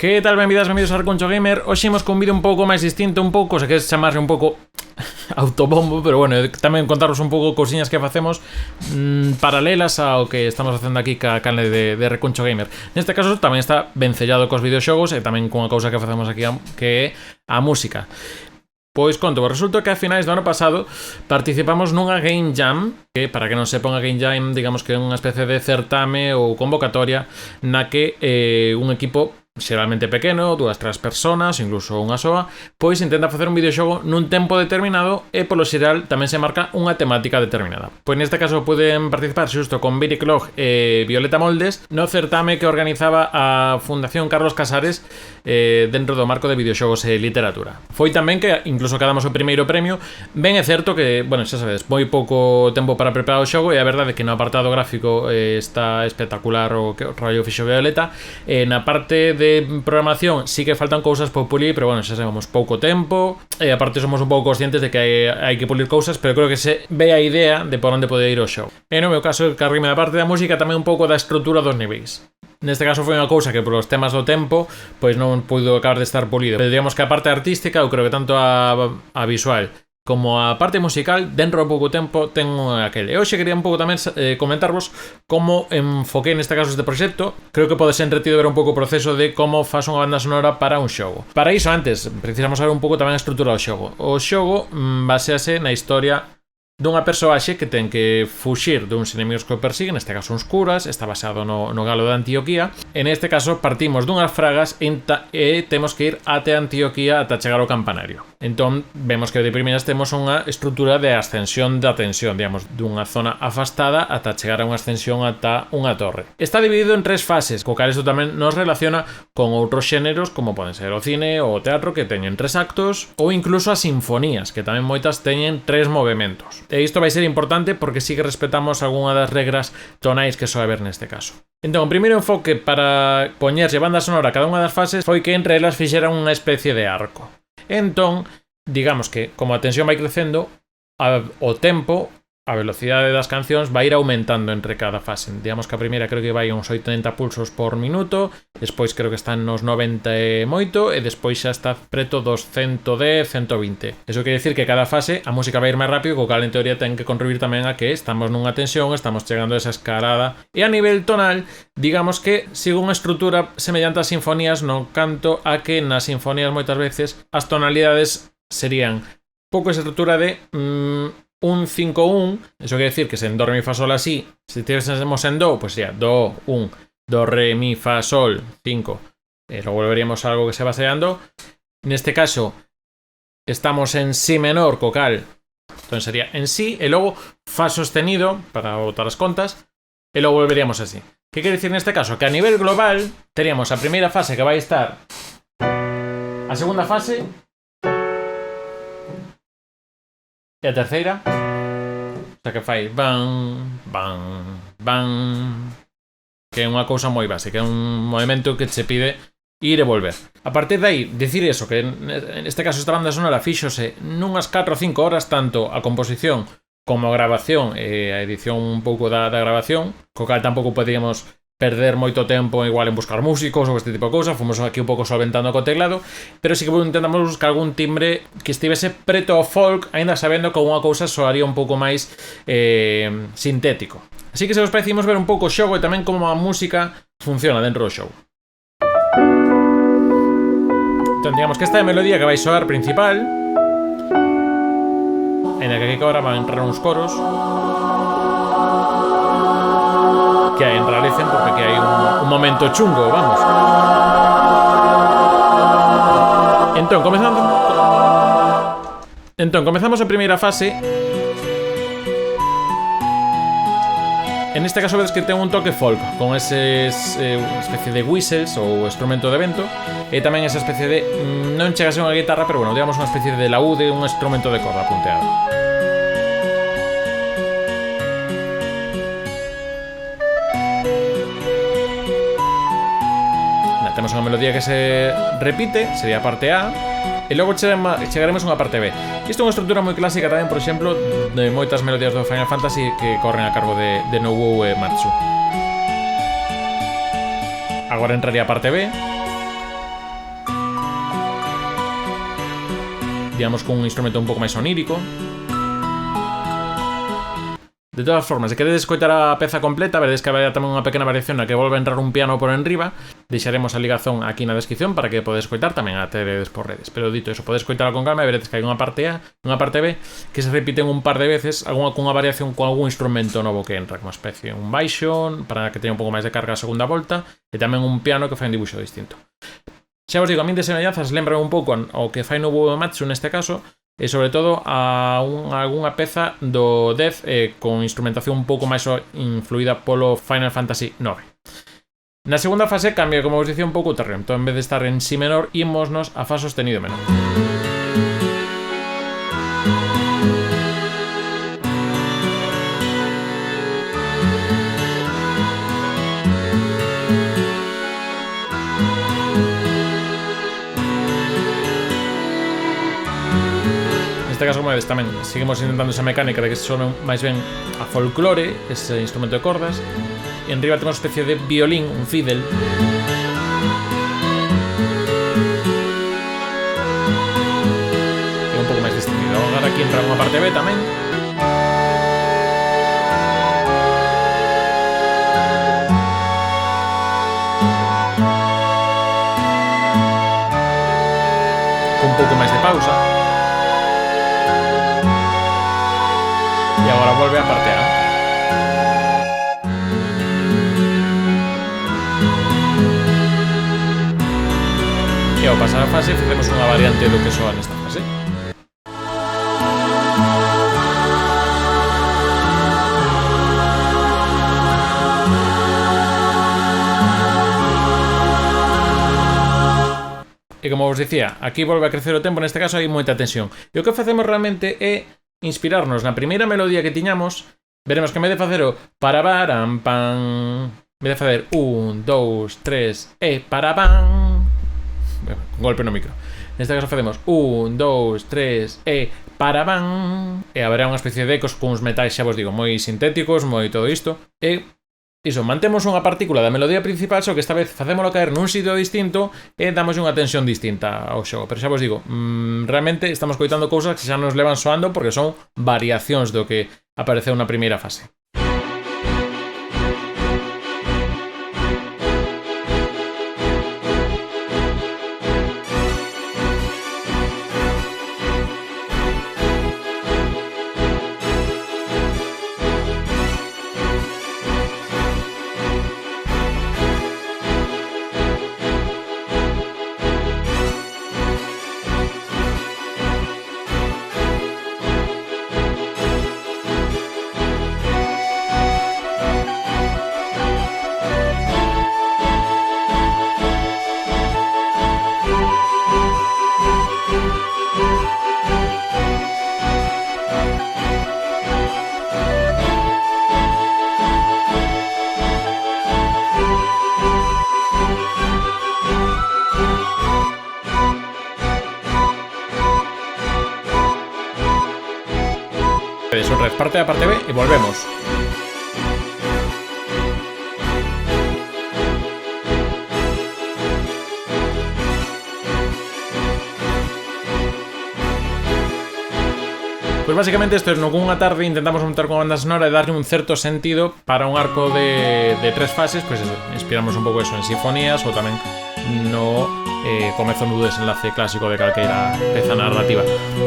Que tal, benvidas a Recuncho Gamer. Hoxe imos con un vídeo un pouco máis distinto, un pouco, se queres chamarse un pouco autobombo, pero bueno, tamén contaros un pouco cousiñas que facemos paralelas ao que estamos facendo aquí ca canle de Recuncho Gamer. Neste caso tamén está vencellado cos videoxogos e tamén cunha cousa que facemos aquí que é a música. Pois conto, resulta que a finais do ano pasado participamos nunha Game Jam, que para que non sepa unha Game Jam, digamos que é unha especie de certame ou convocatoria na que un equipo xeralmente pequeno, 2-3 personas, incluso unha soa, pois intenta facer un videoxogo nun tempo determinado e polo xeral tamén se marca unha temática determinada. Pois neste caso poden participar xusto con Viri Clog e Violeta Moldes no certame que organizaba a Fundación Carlos Casares dentro do marco de videoxogos e literatura. Foi tamén que incluso quedamos o primeiro premio. Ben é certo que, bueno, xa sabedes, moi pouco tempo para preparar o xogo e a verdade é que no apartado gráfico está espectacular o que rollo fixo Violeta. Na parte de programación sí que faltan cousas por pulir, pero bueno, xa sabemos, pouco tempo e aparte somos un pouco conscientes de que hai que pulir cousas, pero creo que se ve a idea de por onde pode ir o xogo. E no meu caso, carguime da parte da música tamén un pouco da estrutura dos niveis. Neste caso foi unha cousa que polos temas do tempo pois non puido acabar de estar polido, pero digamos que a parte artística eu creo que tanto a visual como a parte musical, dentro de pouco tempo ten aquele. E hoxe quería un pouco tamén comentarvos como enfoquei neste caso este proxecto. Creo que pode ser entretido ver un pouco o proceso de como faz unha banda sonora para un xogo. Para iso, antes, precisamos saber un pouco tamén a estrutura do xogo. O xogo basease na historia dunha persoaxe que ten que fuxir duns enemigos que o persiguen, neste caso uns curas, está basado no galo de Antioquía. En este caso partimos dunhas fragas e temos que ir até Antioquía ata chegar ao campanario. Entón vemos que de primeiras temos unha estrutura de ascensión da tensión, digamos, dunha zona afastada ata chegar a unha ascensión ata unha torre. Está dividido en 3 fases, co cal isto tamén nos relaciona con outros xéneros como poden ser o cine ou o teatro, que teñen 3 actos, ou incluso as sinfonías, que tamén moitas teñen 3 movementos. E isto vai ser importante porque sí que respetamos algunha das regras tonais que soe haber neste caso. Entón, o primeiro enfoque para poñerse banda sonora a cada unha das fases foi que entre elas fixeran unha especie de arco. Entón, digamos que como a tensión vai crecendo, o tempo, a velocidade das cancións vai ir aumentando entre cada fase. Digamos que a primeira creo que vai uns 80 pulsos por minuto, despois creo que están nos 90 e moito, e despois xa está preto dos 110, 120. Eso quere dicir que cada fase a música vai ir máis rápido, co cal en teoría ten que contribuir tamén a que estamos nunha tensión, estamos chegando a esa escalada. E a nivel tonal, digamos que sigue unha estrutura semellante ás sinfonías, no canto a que nas sinfonías moitas veces as tonalidades serían pouco esa estrutura de un 5-1, eso quere decir que se en do, re, mi, fa, sol, así, se tiésemos en do, pues sería do, 1, do, re, mi, fa, sol, 5, luego volveríamos a algo que se base en do. Neste caso estamos en si menor, co cal entonces sería en si, e logo fa sostenido para botar as contas, e logo volveríamos así. Que quere dicir neste caso? Que a nivel global teríamos a primeira fase que vai estar, a segunda fase e a terceira, o sea que fai ban, ban, ban, que é unha cousa moi básica, é un movimento que che pide ir e volver. A partir de aí, decir eso, que en este caso esta banda sonora fíxose nunhas 4 ou 5 horas, tanto a composición como a grabación e a edición un pouco da grabación, co cal tampouco podíamos perder moito tempo igual en buscar músicos ou este tipo de cousas. Fomos aquí un pouco solventando co teclado, pero sí que intentamos buscar algún timbre que estivese preto ao folk, aínda sabendo que unha cousa soaría un pouco máis sintético. Así que se vos parecimos ver un pouco o xogo e tamén como a música funciona dentro do xogo. Entón, digamos que esta é a melodía que vai soar principal, en a que aquí agora van entrar uns coros que enrarecen porque aquí hai un momento chungo, vamos. Entón, comezamos a primeira fase. En este caso vedes que ten un toque folk, con eses especie de whistles ou instrumento de vento, e tamén esa especie de, non chega a ser unha guitarra, pero bueno, digamos unha especie de laúde, un instrumento de corda punteado. Temos unha melodía que se repite, sería a parte A, e logo chegaremos a unha parte B. Isto é unha estrutura moi clásica tamén, por exemplo, de moitas melodías do Final Fantasy que corren a cargo de Nobuo Uematsu. Agora entraría a parte B. digamos, cun instrumento un pouco máis onírico. De todas formas, se queredes escoitar a peza completa, veredes que vai tamén unha pequena variación na que volve a entrar un piano por enriba. Deixaremos a ligazón aquí na descripción para que podes escoitar, tamén a teredes por redes. Pero dito eso, podes escoitarla con calma e veredes que hai unha parte A e unha parte B que se repiten un par de veces, cunha variación con algún instrumento novo que entra, como especie un baixo para que teña un pouco máis de carga a segunda volta, e tamén un piano que fai un dibuixo distinto. Xa vos digo, a min de semellanzas lembra un pouco ao que fai Nobuo Uematsu neste caso, e sobre todo a algunha peza do Death con instrumentación un pouco máis influída polo Final Fantasy IX. Na segunda fase cambia, como vos dicía, un pouco o terreno. Entón, en vez de estar en si menor, ímosnos a fa sostenido menor. Neste caso, como vedes, tamén seguimos intentando esa mecánica de que sone máis ben a folclore, ese instrumento de cordas. E en riba temos unha especie de violín, un fiddle. Que é un pouco máis distendido. Agora aquí entra unha parte B tamén. Con un pouco máis de pausa. E agora volve a parte A. E ao pasar a fase facemos unha variante do que soa nesta fase. E como vos dicía, aquí volve a crecer o tempo, neste caso hai moita tensión. E o que facemos realmente é inspirarnos na primeira melodía que tiñamos. Veremos que en vez de facer o parabaram pam, en vez de facer 1, 2, 3 e parabam, golpe no micro. Neste caso facemos 1, 2, 3 e parabam, e haberá unha especie de ecos con uns metais, xa vos digo, moi sintéticos, moi todo isto. E iso, mantemos unha partícula da melodía principal, só que esta vez facémolo caer nun sitio distinto e damos unha tensión distinta ao xogo. Pero xa vos digo, realmente estamos coitando cousas que xa nos levan soando porque son variacións do que apareceu na primeira fase. Eso, parte A, parte B y volvemos. Pues básicamente esto es no con unha tarde intentamos montar con banda sonora e darle un certo sentido para un arco de 3 fases, pues eso, inspiramos un pouco eso en sinfonías ou tamén no comezo no desenlace clásico de calqueira peza narrativa.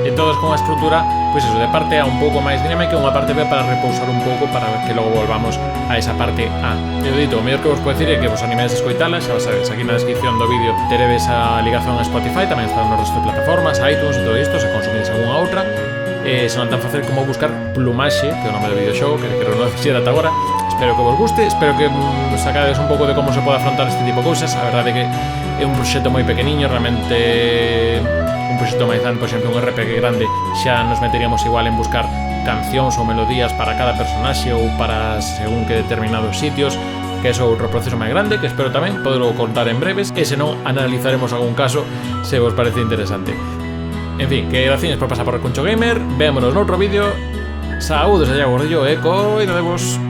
E todos con unha estrutura, pois eso, de parte A un pouco máis dinámica e unha parte B para repousar un pouco para que logo volvamos a esa parte A. E dito, o mellor que vos podo decir é que vos animedes a escoitala, xa sabedes, aquí na descripción do vídeo teredes a ligazón a Spotify, tamén están no resto de plataformas, iTunes e todo isto, se consumides algunha outra. Se non tan fácil como buscar Plumaxe, que é o nome do videoxogo, que non fixera ata agora. Espero que vos guste, espero que sacades un pouco de como se pode afrontar este tipo de cousas. A verdade é que é un proxecto moi pequeniño, realmente un proxecto máis grande, por exemplo, un RPG grande, xa nos meteríamos igual en buscar cancións ou melodías para cada personaxe ou para según que determinados sitios, que é outro proceso máis grande, que espero tamén poderlo contar en breves, e se non, analizaremos algún caso se vos parece interesante. En fin, que gracias por pasar por Recuncho Gamer. Vémonos noutro vídeo. Saúdos allá, gordillo, e coidadevos.